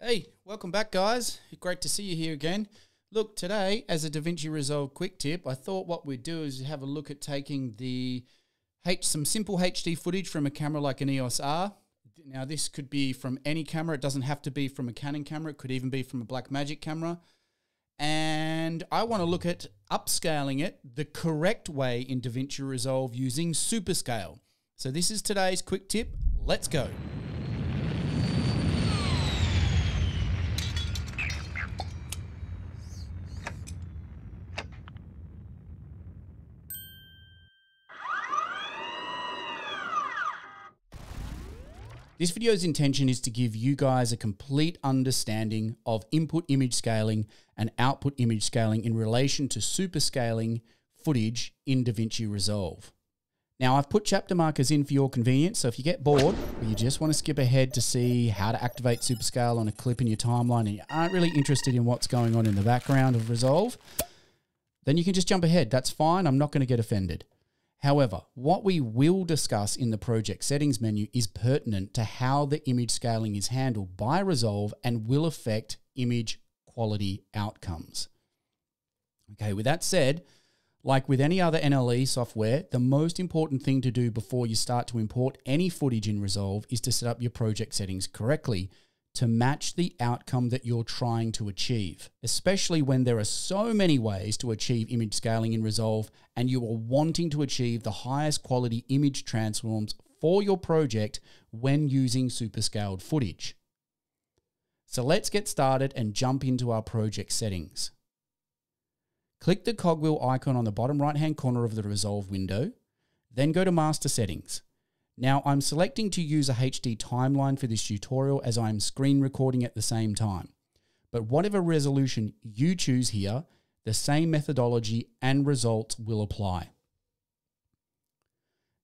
Hey, welcome back guys. Great to see you here again. Look, today as a DaVinci Resolve quick tip, I thought what we'd do is have a look at taking some simple HD footage from a camera like an EOS R. Now this could be from any camera. It doesn't have to be from a Canon camera. It could even be from a Blackmagic camera. And I want to look at upscaling it the correct way in DaVinci Resolve using Superscale. So this is today's quick tip. Let's go. This video's intention is to give you guys a complete understanding of input image scaling and output image scaling in relation to superscaling footage in DaVinci Resolve. Now, I've put chapter markers in for your convenience, so if you get bored or you just want to skip ahead to see how to activate Superscale on a clip in your timeline and you aren't really interested in what's going on in the background of Resolve, then you can just jump ahead. That's fine. I'm not going to get offended. However, what we will discuss in the project settings menu is pertinent to how the image scaling is handled by Resolve and will affect image quality outcomes. Okay, with that said, like with any other NLE software, the most important thing to do before you start to import any footage in Resolve is to set up your project settings correctly to match the outcome that you're trying to achieve, especially when there are so many ways to achieve image scaling in Resolve and you are wanting to achieve the highest quality image transforms for your project when using superscaled footage. So let's get started and jump into our project settings. Click the cogwheel icon on the bottom right-hand corner of the Resolve window, then go to Master Settings. Now, I'm selecting to use a HD timeline for this tutorial as I'm screen recording at the same time. But whatever resolution you choose here, the same methodology and results will apply.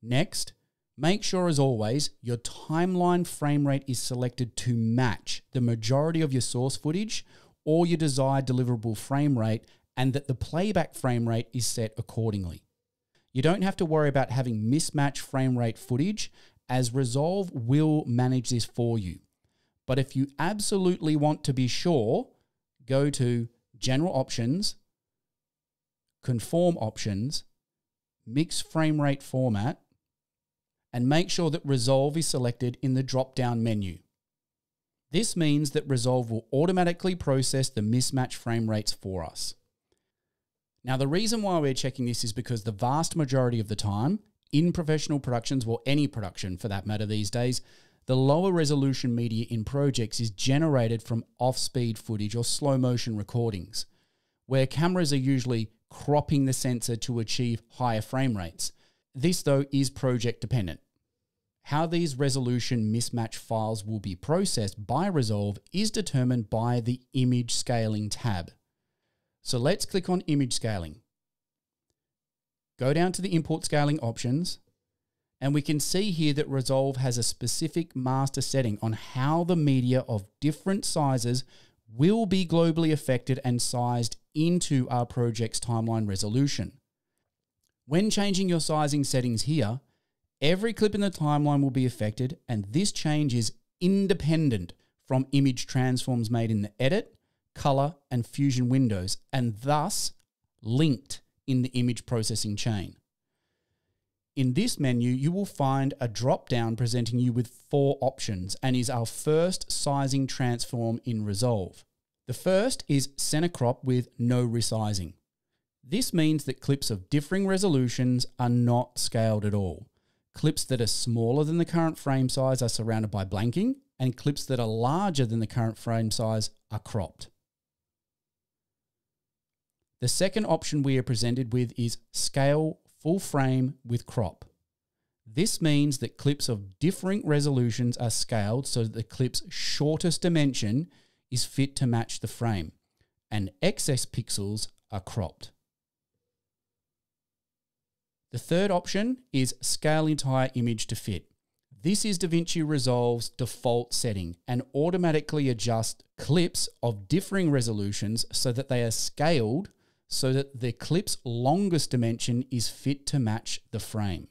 Next, make sure as always, your timeline frame rate is selected to match the majority of your source footage or your desired deliverable frame rate, and that the playback frame rate is set accordingly. You don't have to worry about having mismatched frame rate footage, as Resolve will manage this for you. But if you absolutely want to be sure, go to General Options, Conform Options, Mix Frame Rate Format, and make sure that Resolve is selected in the drop-down menu. This means that Resolve will automatically process the mismatched frame rates for us. Now, the reason why we're checking this is because the vast majority of the time, in professional productions, or any production for that matter these days, the lower resolution media in projects is generated from off-speed footage or slow motion recordings, where cameras are usually cropping the sensor to achieve higher frame rates. This, though, is project dependent. How these resolution mismatch files will be processed by Resolve is determined by the Image Scaling tab. So let's click on Image Scaling. Go down to the Import Scaling options, and we can see here that Resolve has a specific master setting on how the media of different sizes will be globally affected and sized into our project's timeline resolution. When changing your sizing settings here, every clip in the timeline will be affected, and this change is independent from image transforms made in the Edit, Color, and Fusion windows, and thus linked in the image processing chain. In this menu, you will find a drop-down presenting you with 4 options and is our first sizing transform in Resolve. The first is center crop with no resizing. This means that clips of differing resolutions are not scaled at all. Clips that are smaller than the current frame size are surrounded by blanking, and clips that are larger than the current frame size are cropped. The second option we are presented with is Scale Full Frame with Crop. This means that clips of differing resolutions are scaled so that the clip's shortest dimension is fit to match the frame, and excess pixels are cropped. The third option is Scale Entire Image to Fit. This is DaVinci Resolve's default setting and automatically adjusts clips of differing resolutions so that they are scaled so that the clip's longest dimension is fit to match the frame.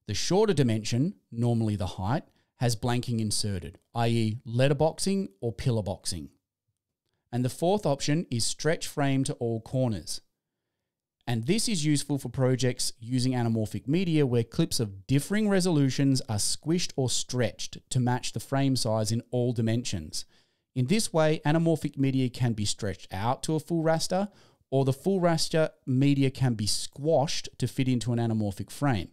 The shorter dimension, normally the height, has blanking inserted, i.e. letterboxing or pillar boxing. And the fourth option is stretch frame to all corners. And this is useful for projects using anamorphic media where clips of differing resolutions are squished or stretched to match the frame size in all dimensions. In this way, anamorphic media can be stretched out to a full raster, or the full raster media can be squashed to fit into an anamorphic frame.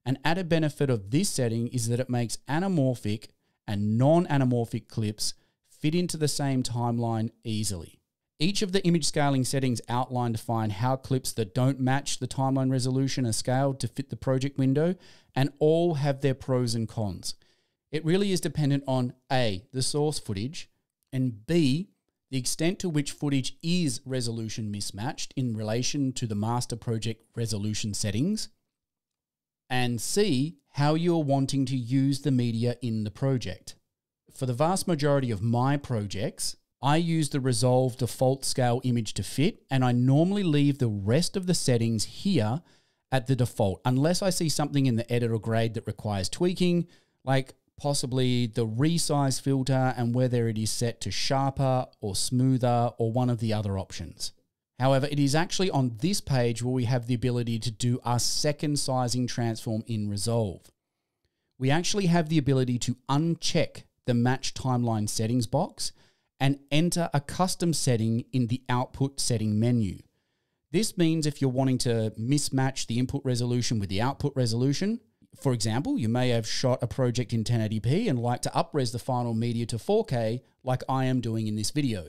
An added benefit of this setting is that it makes anamorphic and non-anamorphic clips fit into the same timeline easily. Each of the image scaling settings outlined define how clips that don't match the timeline resolution are scaled to fit the project window, and all have their pros and cons. It really is dependent on A, the source footage, and B, the extent to which footage is resolution mismatched in relation to the master project resolution settings, and C, how you are wanting to use the media in the project. For the vast majority of my projects, I use the Resolve default scale image to fit, and I normally leave the rest of the settings here at the default, unless I see something in the edit or grade that requires tweaking, like possibly the resize filter and whether it is set to sharper or smoother or one of the other options. However, it is actually on this page where we have the ability to do our second sizing transform in Resolve. We actually have the ability to uncheck the match timeline settings box and enter a custom setting in the output setting menu. This means if you're wanting to mismatch the input resolution with the output resolution, for example, you may have shot a project in 1080p and like to upres the final media to 4K like I am doing in this video.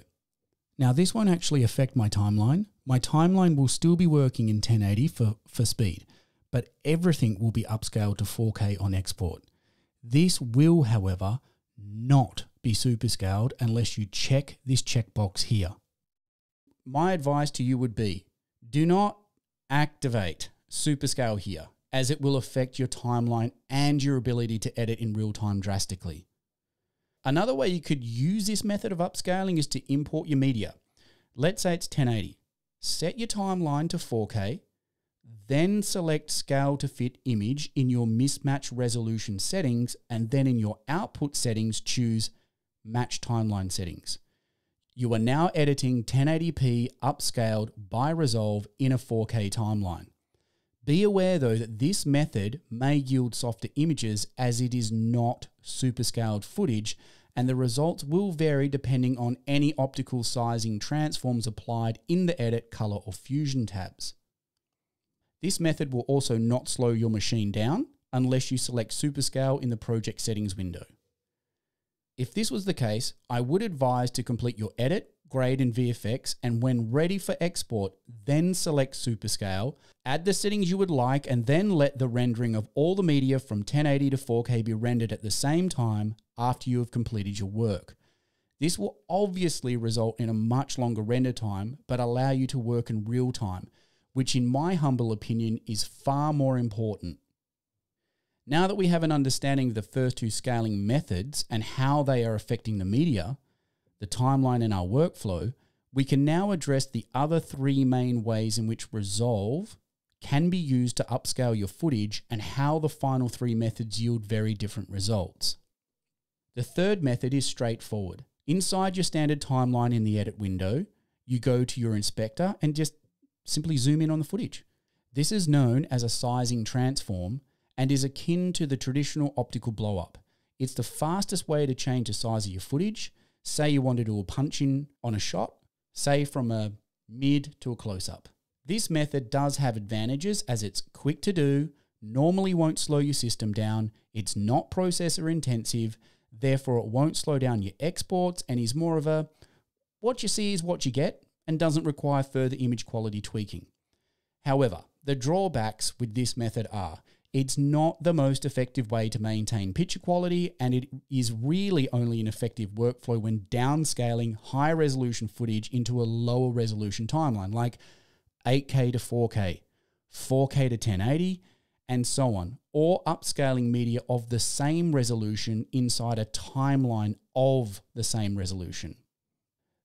Now this won't actually affect my timeline. My timeline will still be working in 1080 for speed, but everything will be upscaled to 4K on export. This will, however, not be superscaled unless you check this checkbox here. My advice to you would be, do not activate superscale here, as it will affect your timeline and your ability to edit in real time drastically. Another way you could use this method of upscaling is to import your media. Let's say it's 1080. Set your timeline to 4K, then select scale to fit image in your mismatch resolution settings, and then in your output settings choose match timeline settings. You are now editing 1080p upscaled by Resolve in a 4K timeline. Be aware though that this method may yield softer images as it is not superscaled footage, and the results will vary depending on any optical sizing transforms applied in the edit, color or fusion tabs. This method will also not slow your machine down unless you select superscale in the project settings window. If this was the case, I would advise to complete your edit, grade and VFX, and when ready for export, then select superscale, add the settings you would like, and then let the rendering of all the media from 1080 to 4K be rendered at the same time after you have completed your work. This will obviously result in a much longer render time, but allow you to work in real time, which in my humble opinion is far more important. Now that we have an understanding of the first two scaling methods and how they are affecting the media, the timeline and our workflow, we can now address the other three main ways in which Resolve can be used to upscale your footage and how the final three methods yield very different results. The third method is straightforward. Inside your standard timeline in the edit window, you go to your inspector and just simply zoom in on the footage. This is known as a sizing transform and is akin to the traditional optical blow-up. It's the fastest way to change the size of your footage. Say you want to do a punch-in on a shot, say from a mid to a close-up. This method does have advantages as it's quick to do, normally won't slow your system down, it's not processor intensive, therefore it won't slow down your exports and is more of a what you see is what you get and doesn't require further image quality tweaking. However, the drawbacks with this method are it's not the most effective way to maintain picture quality, and it is really only an effective workflow when downscaling high resolution footage into a lower resolution timeline, like 8K to 4K, 4K to 1080, and so on, or upscaling media of the same resolution inside a timeline of the same resolution.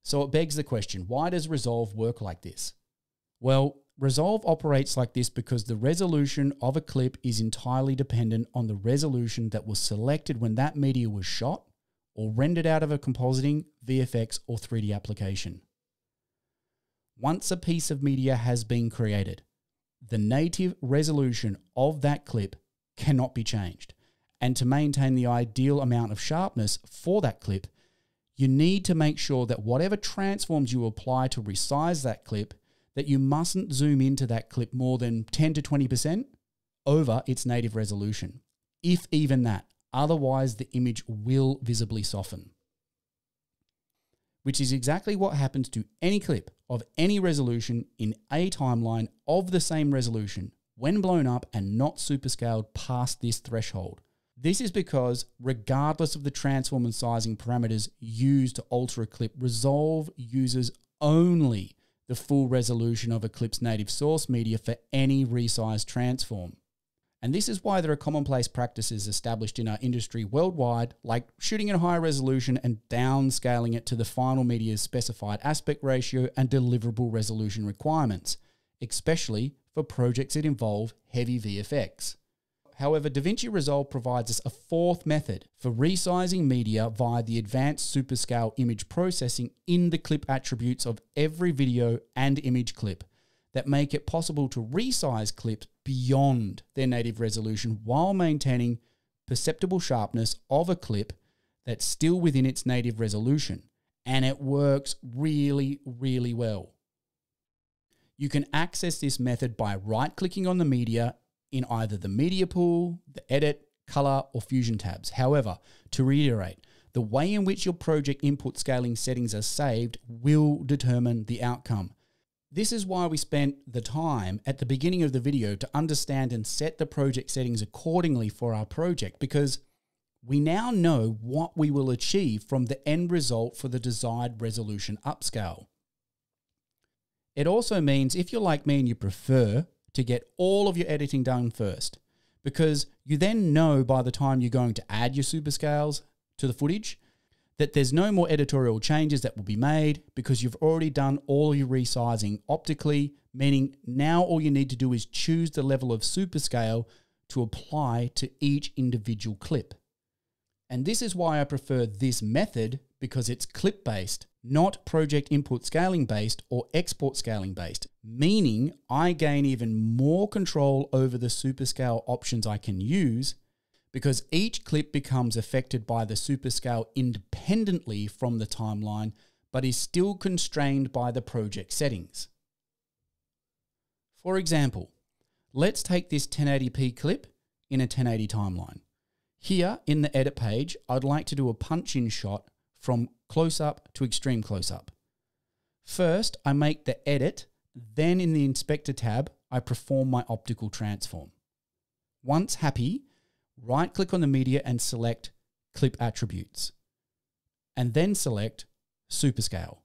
So it begs the question, why does Resolve work like this? Well, Resolve operates like this because the resolution of a clip is entirely dependent on the resolution that was selected when that media was shot or rendered out of a compositing, VFX, or 3D application. Once a piece of media has been created, the native resolution of that clip cannot be changed. And to maintain the ideal amount of sharpness for that clip, you need to make sure that whatever transforms you apply to resize that clip, that you mustn't zoom into that clip more than 10 to 20% over its native resolution, if even that. Otherwise, the image will visibly soften. Which is exactly what happens to any clip of any resolution in a timeline of the same resolution when blown up and not superscaled past this threshold. This is because, regardless of the transform and sizing parameters used to alter a clip, Resolve uses only the full resolution of a clip's native source media for any resized transform. And this is why there are commonplace practices established in our industry worldwide, like shooting in a high resolution and downscaling it to the final media's specified aspect ratio and deliverable resolution requirements, especially for projects that involve heavy VFX. However, DaVinci Resolve provides us a fourth method for resizing media via the advanced Superscale image processing in the clip attributes of every video and image clip that make it possible to resize clips beyond their native resolution while maintaining perceptible sharpness of a clip that's still within its native resolution. And it works really, really well. You can access this method by right-clicking on the media in either the media pool, the edit, color, or fusion tabs. However, to reiterate, the way in which your project input scaling settings are saved will determine the outcome. This is why we spent the time at the beginning of the video to understand and set the project settings accordingly for our project, because we now know what we will achieve from the end result for the desired resolution upscale. It also means if you're like me and you prefer to get all of your editing done first, because you then know by the time you're going to add your superscales to the footage that there's no more editorial changes that will be made because you've already done all your resizing optically, meaning now all you need to do is choose the level of superscale to apply to each individual clip. And this is why I prefer this method, because it's clip-based, not project input scaling based or export scaling based, meaning I gain even more control over the superscale options I can use, because each clip becomes affected by the superscale independently from the timeline, but is still constrained by the project settings. For example, let's take this 1080p clip in a 1080 timeline. Here in the edit page, I'd like to do a punch-in shot from close-up to extreme close-up. First, I make the edit, then in the Inspector tab, I perform my optical transform. Once happy, right-click on the media and select Clip Attributes, and then select Superscale.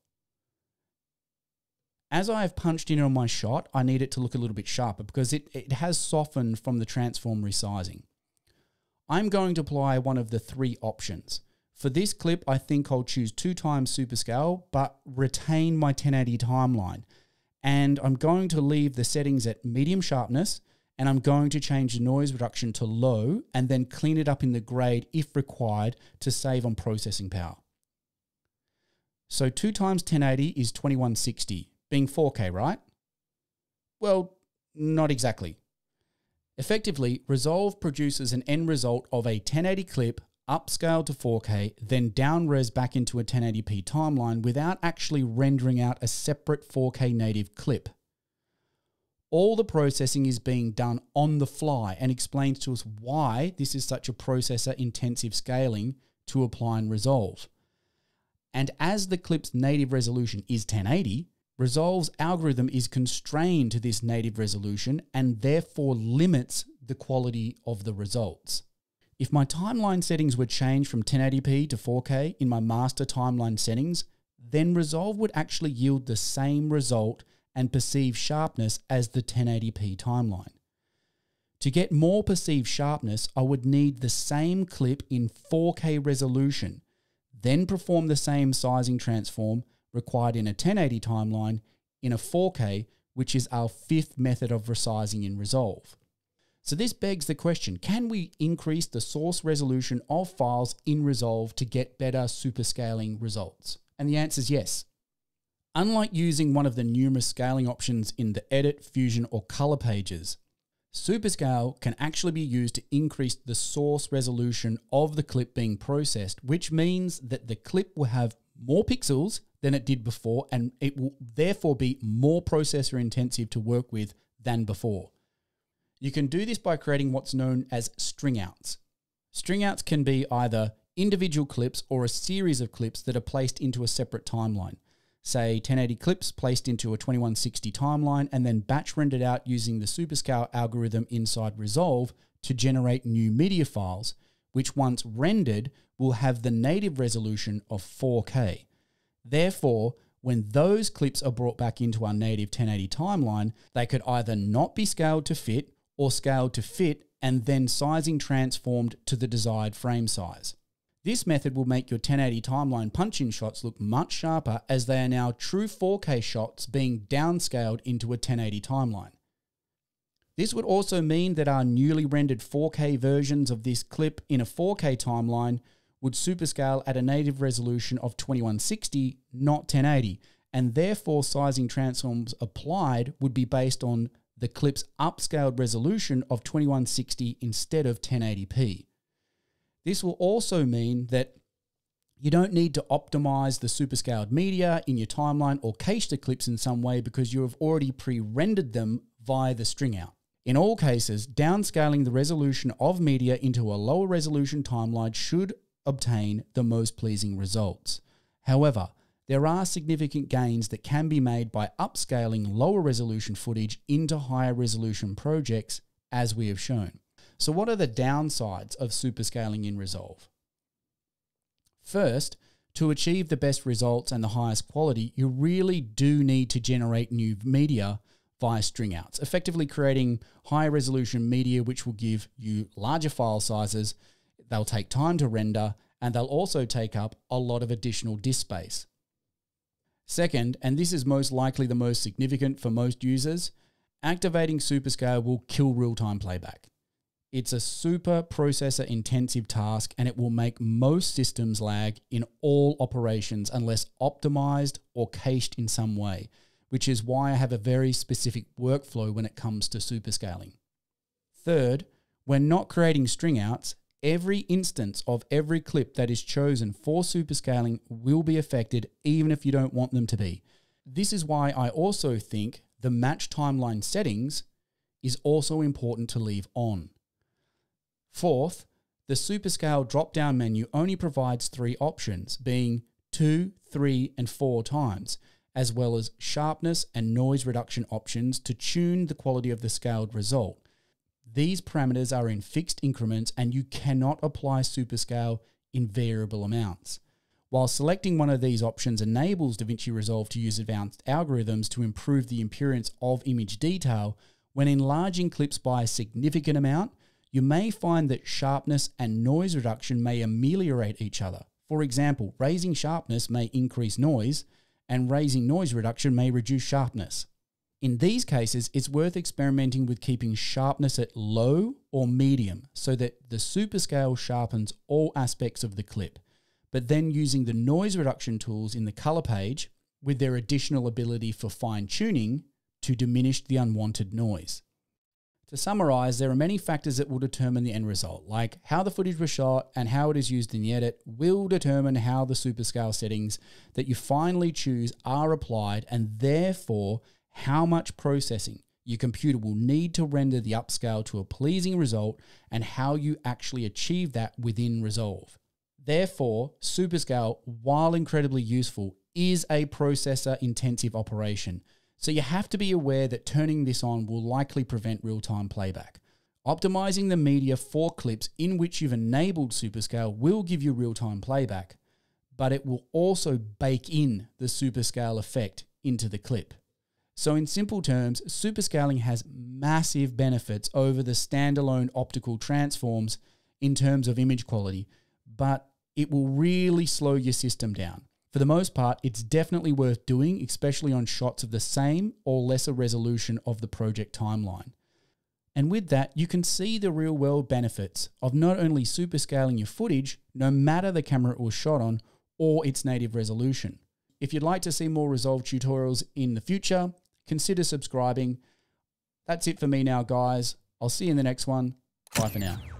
As I have punched in on my shot, I need it to look a little bit sharper because it has softened from the transform resizing. I'm going to apply one of the three options. For this clip, I think I'll choose 2 times superscale, but retain my 1080 timeline. And I'm going to leave the settings at medium sharpness, and I'm going to change the noise reduction to low, and then clean it up in the grade if required to save on processing power. So 2 times 1080 is 2160, being 4K, right? Well, not exactly. Effectively, Resolve produces an end result of a 1080 clip upscaled to 4K, then down-res back into a 1080p timeline without actually rendering out a separate 4K native clip. All the processing is being done on the fly and explains to us why this is such a processor-intensive scaling to apply in Resolve. And as the clip's native resolution is 1080, Resolve's algorithm is constrained to this native resolution and therefore limits the quality of the results. If my timeline settings were changed from 1080p to 4K in my master timeline settings, then Resolve would actually yield the same result and perceived sharpness as the 1080p timeline. To get more perceived sharpness, I would need the same clip in 4K resolution, then perform the same sizing transform required in a 1080 timeline in a 4K which is our fifth method of resizing in Resolve. So this begs the question, can we increase the source resolution of files in Resolve to get better superscaling results? And the answer is yes. Unlike using one of the numerous scaling options in the Edit, Fusion, or Color pages, Superscale can actually be used to increase the source resolution of the clip being processed, which means that the clip will have more pixels than it did before, and it will therefore be more processor intensive to work with than before. You can do this by creating what's known as Stringouts. Stringouts can be either individual clips or a series of clips that are placed into a separate timeline. Say 1080 clips placed into a 2160 timeline and then batch rendered out using the Superscale algorithm inside Resolve to generate new media files, which once rendered will have the native resolution of 4K. Therefore, when those clips are brought back into our native 1080 timeline, they could either not be scaled to fit or scaled to fit and then sizing transformed to the desired frame size. This method will make your 1080 timeline punch-in shots look much sharper, as they are now true 4K shots being downscaled into a 1080 timeline. This would also mean that our newly rendered 4K versions of this clip in a 4K timeline would superscale at a native resolution of 2160, not 1080, and therefore sizing transforms applied would be based on the clip's upscaled resolution of 2160 instead of 1080p. This will also mean that you don't need to optimize the superscaled media in your timeline or cache the clips in some way because you have already pre-rendered them via the stringout. In all cases, downscaling the resolution of media into a lower resolution timeline should obtain the most pleasing results. However, there are significant gains that can be made by upscaling lower resolution footage into higher resolution projects, as we have shown. So what are the downsides of superscaling in Resolve? First, to achieve the best results and the highest quality, you really do need to generate new media via stringouts, effectively creating higher resolution media which will give you larger file sizes. They'll take time to render, and they'll also take up a lot of additional disk space. Second, and this is most likely the most significant for most users, activating Superscale will kill real-time playback. It's a super processor intensive task, and it will make most systems lag in all operations unless optimized or cached in some way, which is why I have a very specific workflow when it comes to superscaling. Third, when not creating stringouts, every instance of every clip that is chosen for superscaling will be affected even if you don't want them to be. This is why I also think the match timeline settings is also important to leave on. Fourth, the Superscale drop-down menu only provides 3 options, being 2, 3, and 4 times, as well as sharpness and noise reduction options to tune the quality of the scaled result. These parameters are in fixed increments, and you cannot apply Superscale in variable amounts. While selecting one of these options enables DaVinci Resolve to use advanced algorithms to improve the appearance of image detail, when enlarging clips by a significant amount, you may find that sharpness and noise reduction may ameliorate each other. For example, raising sharpness may increase noise, and raising noise reduction may reduce sharpness. In these cases, it's worth experimenting with keeping sharpness at low or medium so that the Superscale sharpens all aspects of the clip, but then using the noise reduction tools in the color page with their additional ability for fine tuning to diminish the unwanted noise. To summarize, there are many factors that will determine the end result, like how the footage was shot and how it is used in the edit will determine how the Superscale settings that you finally choose are applied, and therefore how much processing your computer will need to render the upscale to a pleasing result and how you actually achieve that within Resolve. Therefore, Superscale, while incredibly useful, is a processor-intensive operation. So you have to be aware that turning this on will likely prevent real-time playback. Optimizing the media for clips in which you've enabled Superscale will give you real-time playback, but it will also bake in the Superscale effect into the clip. So in simple terms, superscaling has massive benefits over the standalone optical transforms in terms of image quality, but it will really slow your system down. For the most part, it's definitely worth doing, especially on shots of the same or lesser resolution of the project timeline. And with that, you can see the real world benefits of not only superscaling your footage, no matter the camera it was shot on or its native resolution. If you'd like to see more Resolve tutorials in the future, consider subscribing. That's it for me now, guys. I'll see you in the next one. Bye for now.